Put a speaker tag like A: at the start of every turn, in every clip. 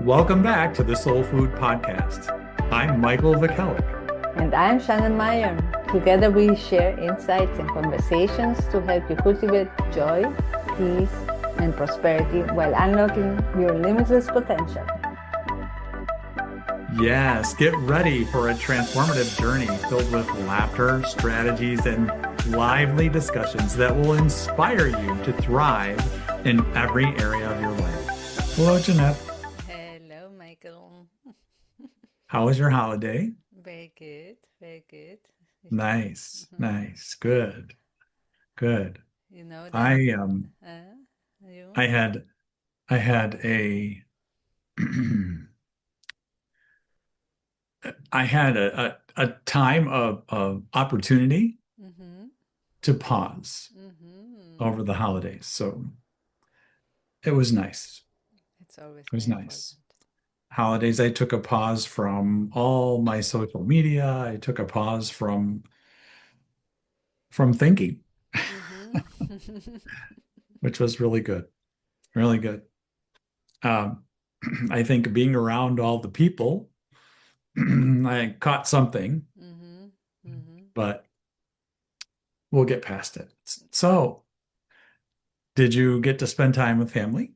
A: Welcome back to the Soul Food Podcast. I'm Michael Vakelic.
B: And I'm Shannon Meyer. Together we share insights and conversations to help you cultivate joy, peace, and prosperity while unlocking your limitless potential.
A: Yes, get ready for a transformative journey filled with laughter, strategies, and lively discussions that will inspire you to thrive in every area of your life. Hello, Jeanette.
B: Hello, Michael.
A: How was your holiday?
B: Very good, very good.
A: Nice, nice, good, good.
B: You know that
A: I
B: you
A: I had I had a I had a time of opportunity
B: mm-hmm,
A: to pause
B: mm-hmm.
A: over the holidays. So it was nice.
B: It's always
A: It was
B: very important.
A: nice. Holidays, I took a pause from all my social media. I took a pause from thinking,
B: Mm-hmm.
A: which was really good. Really good. Um, I think being around all the people, I caught something,
B: Mm-hmm. Mm-hmm.
A: but we'll get past it. So, did you get to spend time with family?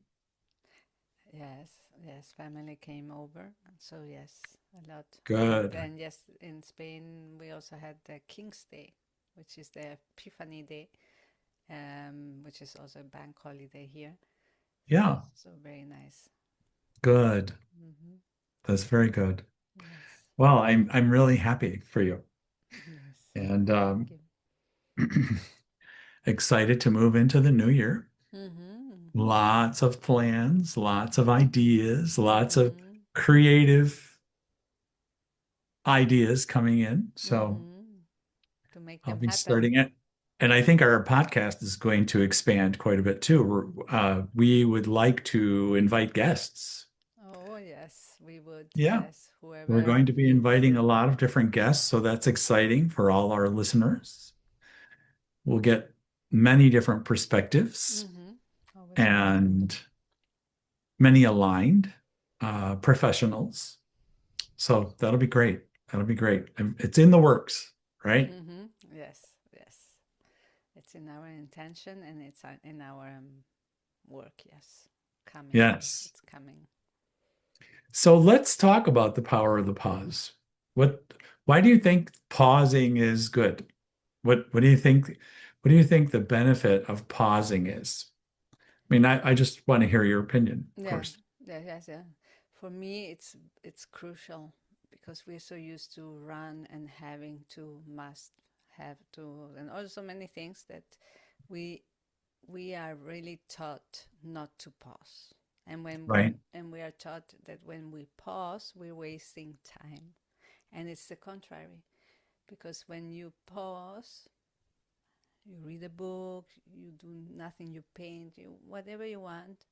B: Yes, yes, family came over, so yes, a lot. And
A: Good.
B: then yes, in Spain we also had the King's Day, which is the Epiphany Day, which is also a bank holiday here.
A: Yeah,
B: So very nice.
A: good.
B: Mm-hmm.
A: That's very good.
B: Yes,
A: Well, I'm really happy for you
B: yes.
A: and
B: Thank you.
A: excited to move into the new year.
B: Mm-hmm.
A: Lots of plans, lots of ideas, lots of
B: Mm-hmm.
A: creative ideas coming in. So
B: Mm-hmm. To make
A: I'll
B: them
A: be
B: happen.
A: starting it. And I think our podcast is going to expand quite a bit too. We would like to invite guests.
B: Oh yes, we would.
A: Yeah,
B: Yes,
A: we're
B: whoever
A: going to be
B: is.
A: inviting a lot of different guests. So that's exciting for all our listeners. We'll get many different perspectives
B: Mm-hmm. Always welcome.
A: and many aligned professionals. So that'll be great. That'll be great. It's in the works, right?
B: Mm-hmm. Yes, yes. It's in our intention and it's in our work. Yes, coming.
A: Yes.
B: It's coming.
A: So let's talk about the power of the pause. What, why do you think pausing is good? What do you think? What do you think the benefit of pausing is? I mean, I just want to hear your opinion, of
B: Yeah,
A: course.
B: yeah, yes, yeah. For me, it's crucial because we're so used to run and having to, must have to, and also many things that we we are really taught not to pause. And
A: Right.
B: we are taught that when we pause, we're wasting time. And it's the contrary, because when you pause, you read a book, you do nothing, you paint, you whatever you want,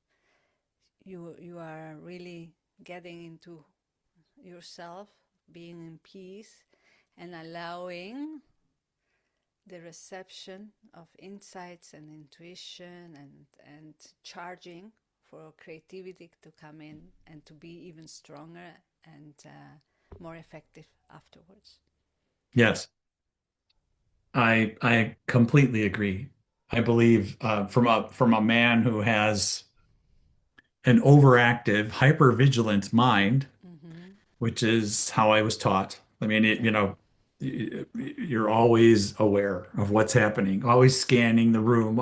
B: you are really getting into yourself, being in peace, and allowing the reception of insights and intuition and charging for creativity to come in and to be even stronger and more effective afterwards.
A: Yes, I completely agree. I believe from a man who has an overactive, hypervigilant mind,
B: Mm-hmm.
A: which is how I was taught. I mean,
B: Yeah.
A: you're always aware of what's happening, always scanning the room.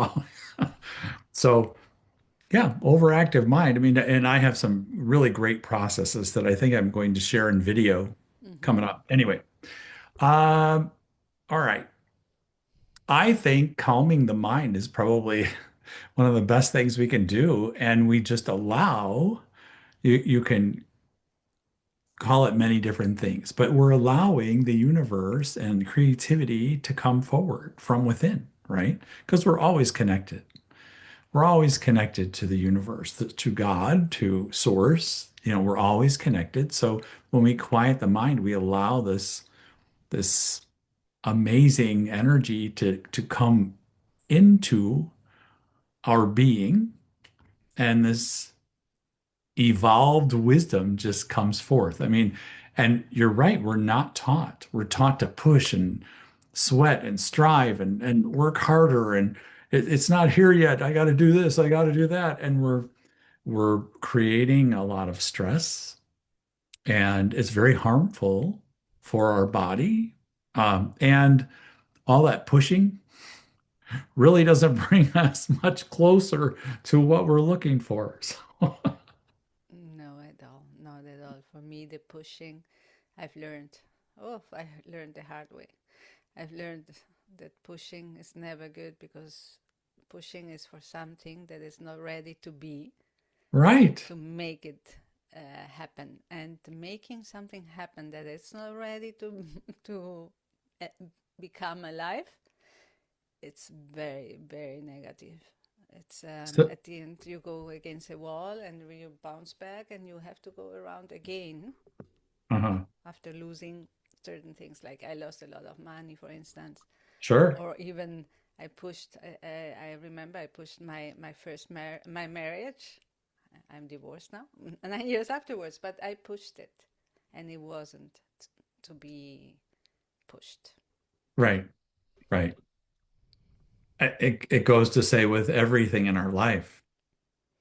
A: So, yeah, overactive mind. I mean, and I have some really great processes that I think I'm going to share in video
B: Mm-hmm.
A: coming up. Anyway, um, all right. I think calming the mind is probably one of the best things we can do, and we just allow you can call it many different things, but we're allowing the universe and creativity to come forward from within, right? Because we're always connected. We're always connected to the universe, to God, to source. We're always connected. So when we quiet the mind, we allow this amazing energy to come into our being, and this evolved wisdom just comes forth. I mean, and you're right, we're not taught. We're taught to push and sweat and strive and work harder and it's not here yet. I got to do this, I got to do that. And we're creating a lot of stress and it's very harmful for our body. And all that pushing really doesn't bring us much closer to what we're looking for. So,
B: No, at all. Not at all. For me, the pushing, I've learned. Oh, I learned the hard way. I've learned that pushing is never good because pushing is for something that is not ready to be,
A: right.
B: to make it happen. And making something happen that it's not ready to to uh, become alive, it's very, very negative. It's
A: So,
B: at the end you go against a wall and you bounce back and you have to go around again
A: uh-huh.
B: after losing certain things. Like I lost a lot of money, for instance,
A: Sure.
B: or even I pushed. I remember I pushed my first my marriage. I'm divorced now, 9 years afterwards, but I pushed it, and it wasn't to be pushed.
A: Right. Right. It goes to say with everything in our life,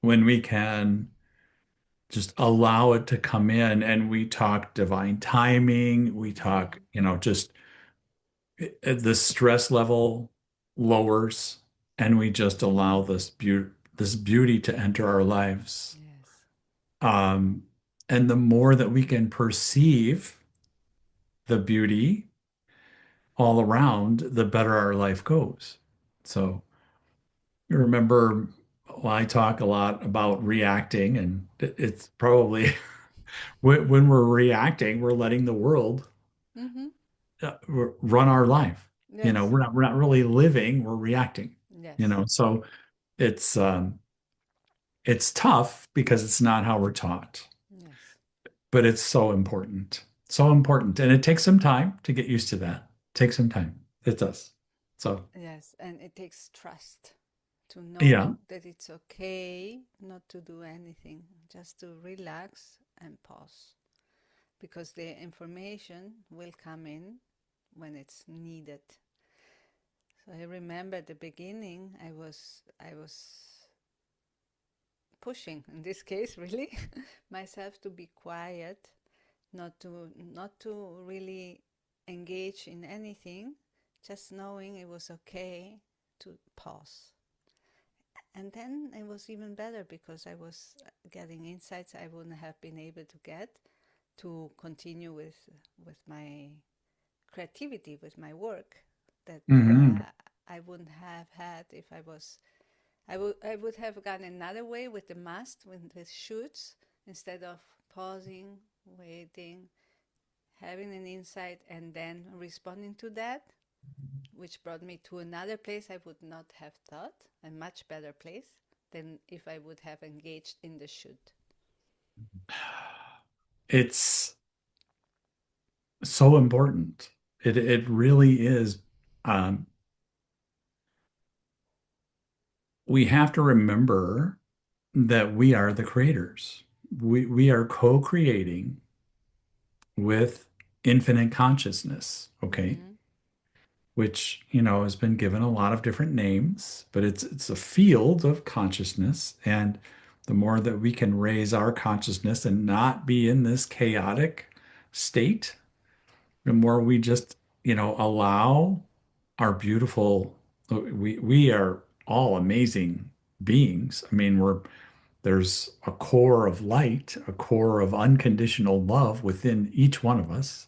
A: when we can just allow it to come in and we talk divine timing, we talk,
B: Mm-hmm.
A: just the stress level lowers and we just allow this beauty to enter our lives.
B: Yes.
A: Um, and the more that we can perceive the beauty all around, the better our life goes. So you remember, well, I talk a lot about reacting, and it's probably when we're reacting, we're letting the world
B: Mm-hmm.
A: run our life.
B: Yes.
A: We're not really living, we're reacting.
B: Yes.
A: So it's it's tough because it's not how we're taught,
B: Yes.
A: but it's so important, and it takes some time to get used to that. Take some time. It does. So
B: Yes. And it takes trust to
A: yeah.
B: know that it's okay not to do anything, just to relax and pause. Because the information will come in when it's needed. So I remember at the beginning I was pushing in this case really myself to be quiet, not to really engage in anything, just knowing it was okay to pause. And then it was even better because I was getting insights I wouldn't have been able to get to continue with my creativity, with my work that
A: Hmm.
B: I wouldn't have had if I was. I would have gone another way with the mast, with the shoots, instead of pausing, waiting, having an insight, and then responding to that, which brought me to another place I would not have thought, a much better place than if I would have engaged in the shoot.
A: It's so important. It really is. Um, we have to remember that we are the creators. We are co-creating with infinite consciousness, okay?
B: Mm-hmm.
A: Which, has been given a lot of different names, but it's a field of consciousness. And the more that we can raise our consciousness and not be in this chaotic state, the more we just, allow our beautiful, we are all amazing beings. I mean, there's a core of light, a core of unconditional love within each one of us.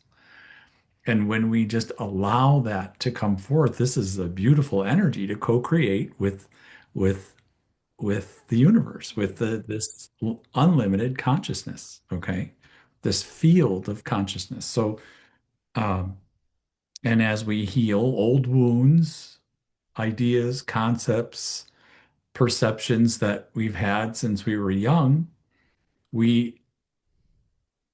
A: And when we just allow that to come forth, this is a beautiful energy to co-create with with the universe, with
B: Yes.
A: this unlimited consciousness, okay? This field of consciousness. So, um, and as we heal old wounds, ideas, concepts, perceptions that we've had since we were young, we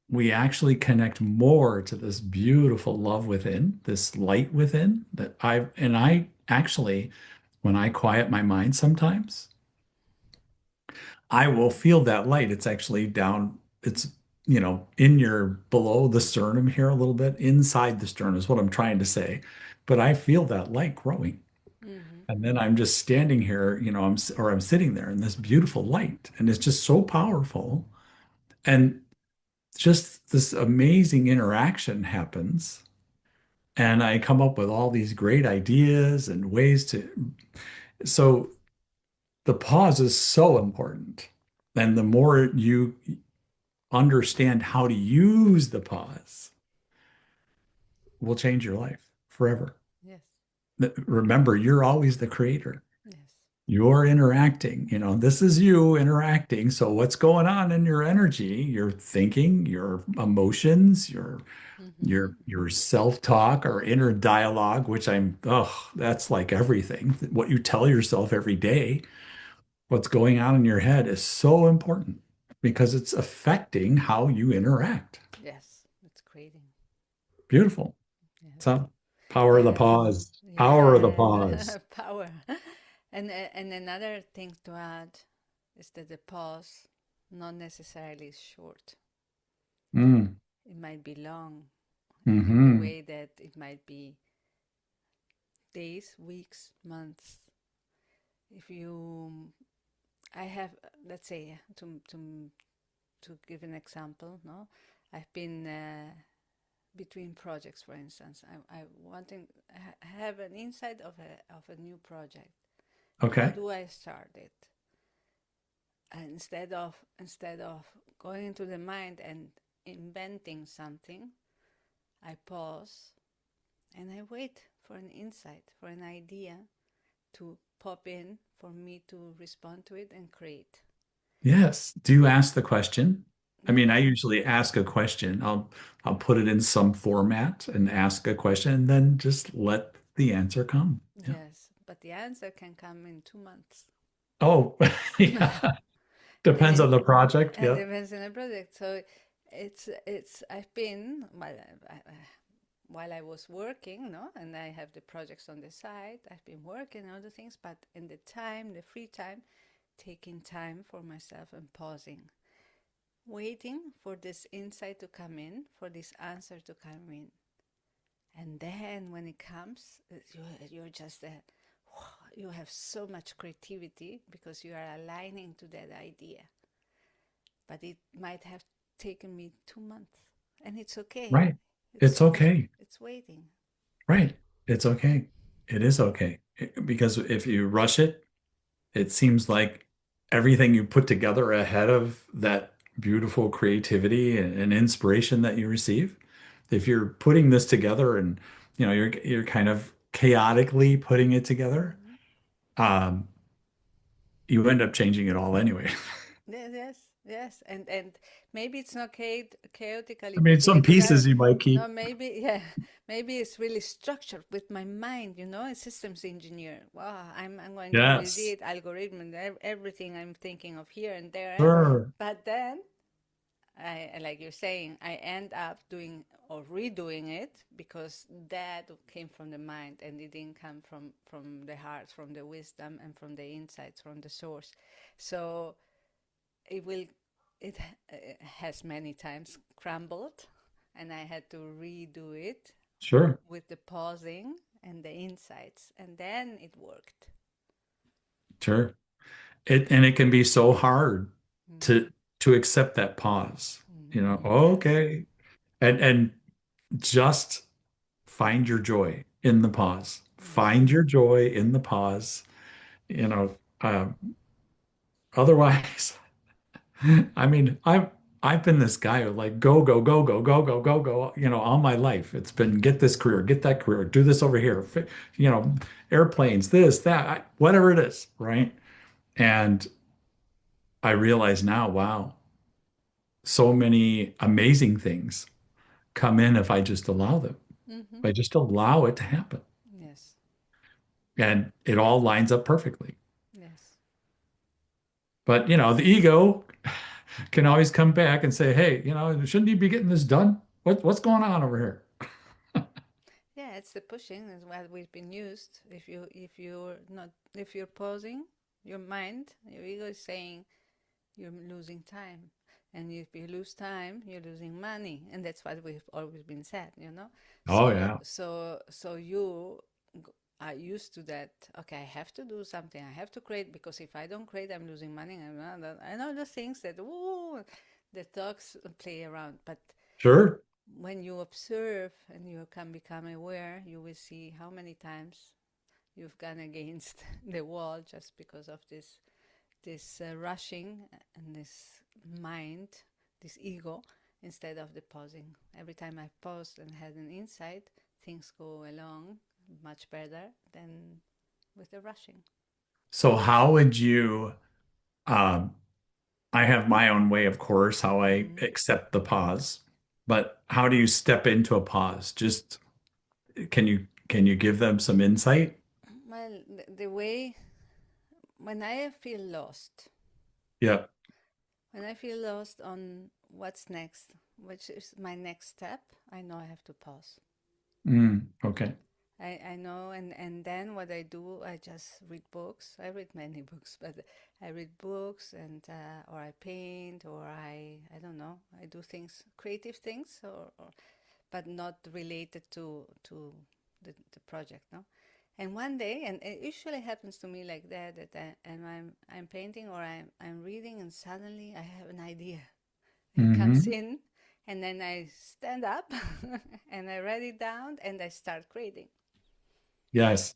A: we actually connect more to this beautiful love within, this light within that I actually, when I quiet my mind sometimes, I will feel that light. It's actually down, it's, in your below the sternum here a little bit, inside the sternum is what I'm trying to say. But I feel that light growing.
B: Mm-hmm.
A: And then I'm just standing here, I'm sitting there in this beautiful light, and it's just so powerful. And just this amazing interaction happens. And I come up with all these great ideas and ways to. So the pause is so important. And the more you understand how to use the pause, will change your life forever.
B: Yes.
A: Remember, you're always the creator.
B: Yes.
A: You're interacting, this is you interacting. So what's going on in your energy, your thinking, your emotions,
B: Mm-hmm.
A: your self-talk or inner dialogue, which that's like everything. What you tell yourself every day, what's going on in your head is so important because it's affecting how you interact.
B: Yes. It's creating.
A: Beautiful.
B: Yes.
A: So power of the
B: Yes.
A: pause. Power of the
B: Yes.
A: pause.
B: Power. And another thing to add is that the pause not necessarily is short.
A: Mm.
B: It might be long in the
A: Hmm.
B: way that it might be days, weeks, months. If you, I have, let's say, to give an example, no, I've been between projects, for instance. I wanting have an insight of a new project. How
A: Okay.
B: do I start it? And instead of going into the mind and inventing something, I pause and I wait for an insight, for an idea to pop in for me to respond to it and create.
A: Yes. Do you ask the question? I mean, I
B: Mm-hmm.
A: usually ask a question. I'll put it in some format and ask a question and then just let the answer come. Yeah.
B: Yes, but the answer can come in 2 months.
A: Oh, yeah.
B: And
A: Depends
B: it,
A: on the project.
B: and
A: Yeah.
B: depends on the project. So it's I've been while I was working, no, and I have the projects on the side. I've been working and other things, but in the time, the free time, taking time for myself and pausing, waiting for this insight to come in, for this answer to come in. And then when it comes, you're just you have so much creativity because you are aligning to that idea. But it might have taken me 2 months, and it's okay.
A: Right. It's okay.
B: It's waiting.
A: Right. It's okay. It is okay. Because if you rush it, it seems like everything you put together ahead of that beautiful creativity and inspiration that you receive, if you're putting this together and you're kind of chaotically putting it together,
B: Mm-hmm.
A: um, you end up changing it all anyway.
B: Yes, yes, yes, and maybe it's not
A: I
B: chaotically
A: mean,
B: putting
A: some
B: it together.
A: pieces you might
B: No,
A: keep.
B: maybe yeah, maybe it's really structured with my mind. A systems engineer. Wow, I'm going to
A: Yes,
B: read algorithm and everything I'm thinking of here and there.
A: sure,
B: But then like you're saying, I end up doing or redoing it because that came from the mind and it didn't come from the heart, from the wisdom, and from the insights from the source. So it will it has many times crumbled and I had to redo it
A: sure,
B: with the pausing and the insights and then it worked.
A: sure. It can be so hard
B: Mm-hmm.
A: to accept that pause.
B: Yes.
A: Okay, and just find your joy in the pause.
B: Yes.
A: Find your joy in the pause. You know, um, otherwise, I mean, I've been this guy who like go, go, go, go, go, go, go, go, all my life. It's been get this career, get that career, do this over here, you know, airplanes, this, that, whatever it is, right? And I realize now, wow, so many amazing things come in if I just allow them.
B: Mm-hmm.
A: If I just allow it to happen.
B: Yes.
A: And it all lines up perfectly.
B: Yes.
A: But, the ego can always come back and say, hey, shouldn't you be getting this done? What's going on over here?
B: Yeah, it's the pushing is what we've been used. If you're pausing, your mind, your ego is saying, you're losing time. And if you lose time, you're losing money, and that's what we've always been said, you know.
A: Oh
B: So,
A: yeah.
B: you are used to that. Okay, I have to do something. I have to create because if I don't create, I'm losing money. And all the things that the talks play around. But
A: Sure.
B: when you observe and you can become aware, you will see how many times you've gone against the wall just because of this rushing and this mind, this ego, instead of the pausing. Every time I paused and had an insight, things go along much better than with the rushing.
A: So how would you um I have my own way, of course, how I
B: Mm-hmm.
A: accept the pause. But how do you step into a pause? Just can you give them some insight?
B: Well, the way when I feel lost,
A: Yeah.
B: when I feel lost on what's next, which is my next step, I know I have to pause.
A: Okay.
B: I know, and then what I do, I just read books. I read many books, but I read books and or I paint or I don't know. I do things, creative things, or but not related to the project, no. And one day, and it usually happens to me like that, and I'm painting or I'm reading, and suddenly I have an idea. It comes
A: Hmm.
B: in, and then I stand up and I write it down and I start creating.
A: Yes.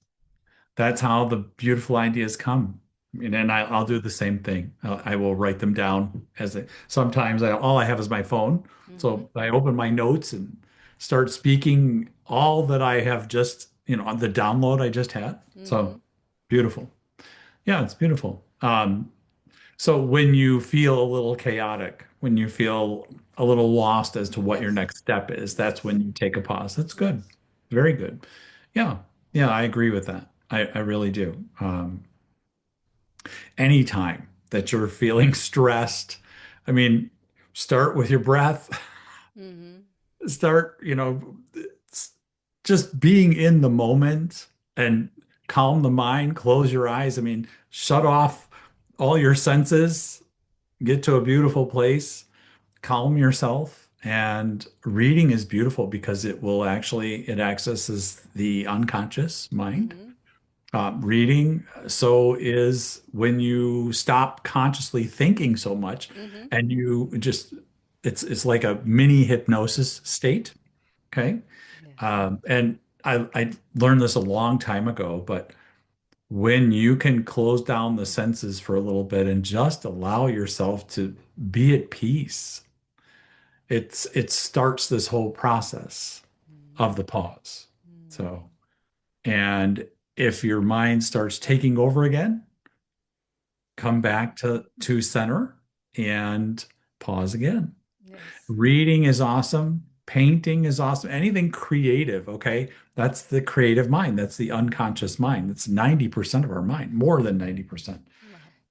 A: That's how the beautiful ideas come. And I'll do the same thing. I will write them down sometimes all I have is my phone.
B: Mm-hmm.
A: So I open my notes and start speaking all that I have just, on the download I just had.
B: Mm-hmm.
A: So beautiful. Yeah, it's beautiful. So when you feel a little chaotic, when you feel a little lost as to what your
B: Yes.
A: next step is, that's
B: Yes.
A: when you take a pause. That's good.
B: Yes.
A: Very good. Yeah. Yeah, I agree with that. I really do. Anytime that you're feeling stressed, I mean, start with your breath.
B: Mm-hmm.
A: Start, just being in the moment and calm the mind, close your eyes. I mean, shut off all your senses, get to a beautiful place, calm yourself. And reading is beautiful because it accesses the unconscious mind.
B: Mm-hmm.
A: Reading so is when you stop consciously thinking so much
B: Mm-hmm.
A: and it's like a mini hypnosis state. Okay.
B: Yes.
A: And I learned this a long time ago, but when you can close down the senses for a little bit and just allow yourself to be at peace, it starts this whole process of the pause. So, and if your mind starts taking over again, come
B: Mm-hmm.
A: back to center and pause again.
B: Yes.
A: Reading is awesome. Painting is awesome. Anything creative, okay? That's the creative mind. That's the unconscious mind. That's 90% of our mind, more than 90%.
B: Wow.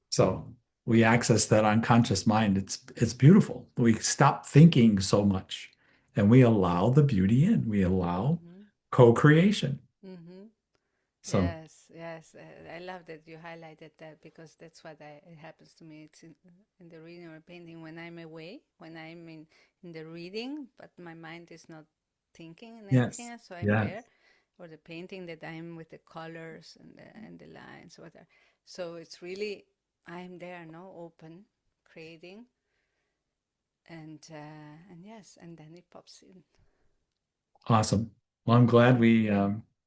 A: So we access that unconscious mind. It's beautiful. We stop thinking so much and we allow the beauty in. We allow
B: Mm-hmm.
A: co-creation.
B: Mm-hmm.
A: So
B: Yes, yes. I love that you highlighted that because that's what it happens to me. It's in the reading or painting when I'm away, when I'm in the reading, but my mind is not thinking and anything
A: yes,
B: else, so I'm
A: yes,
B: there. Or the painting that I'm with the colors and the lines, whatever. So it's really, I'm there, no, open, creating, and yes, and then it pops in.
A: awesome. Well, I'm glad we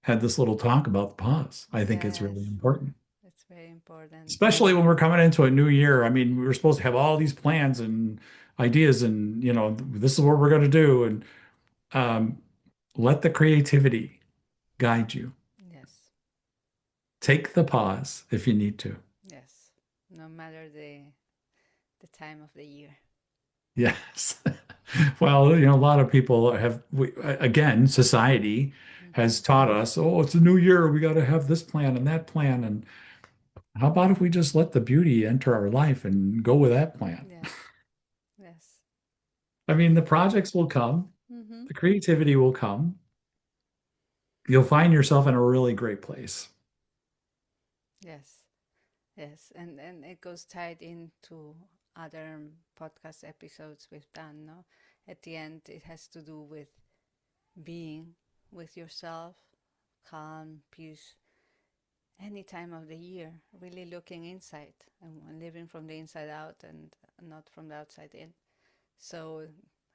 A: had this little talk about the pause. I think it's really
B: Yes,
A: important.
B: it's very important.
A: Especially when we're coming into a new year. I mean, we were supposed to have all these plans and ideas, and this is what we're going to do, and um, let the creativity guide you.
B: Yes.
A: Take the pause if you need to.
B: Yes, no matter the time of the year.
A: Yes. Well, a lot of people again, society
B: Mm-hmm.
A: has taught us, oh, it's a new year, we got to have this plan and that plan, and how about if we just let the beauty enter our life and go with that plan?
B: Yes, yes.
A: I mean, the projects will come,
B: Mm-hmm.
A: the creativity will come. You'll find yourself in a really great place.
B: Yes, yes, and it goes tied into other podcast episodes we've done, no? At the end, it has to do with being with yourself, calm, peace, any time of the year, really looking inside and living from the inside out and not from the outside in. So it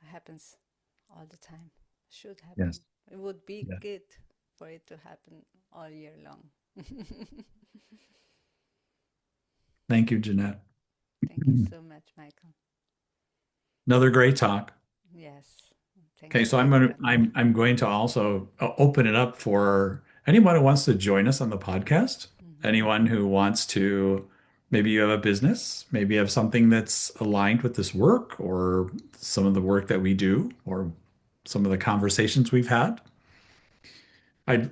B: happens all the time. Should happen.
A: Yes.
B: It would be
A: Yeah.
B: good for it to happen all year long.
A: Thank you, Jeanette.
B: Thank you so much, Michael.
A: Another great talk.
B: Yes.
A: Okay,
B: Thanks to
A: so
B: everyone.
A: I'm going to also open it up for anyone who wants to join us on the podcast.
B: Hmm.
A: Anyone who wants to, maybe you have a business, maybe you have something that's aligned with this work or some of the work that we do or some of the conversations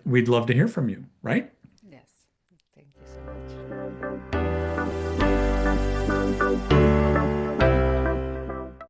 A: we'd love to hear from you, right?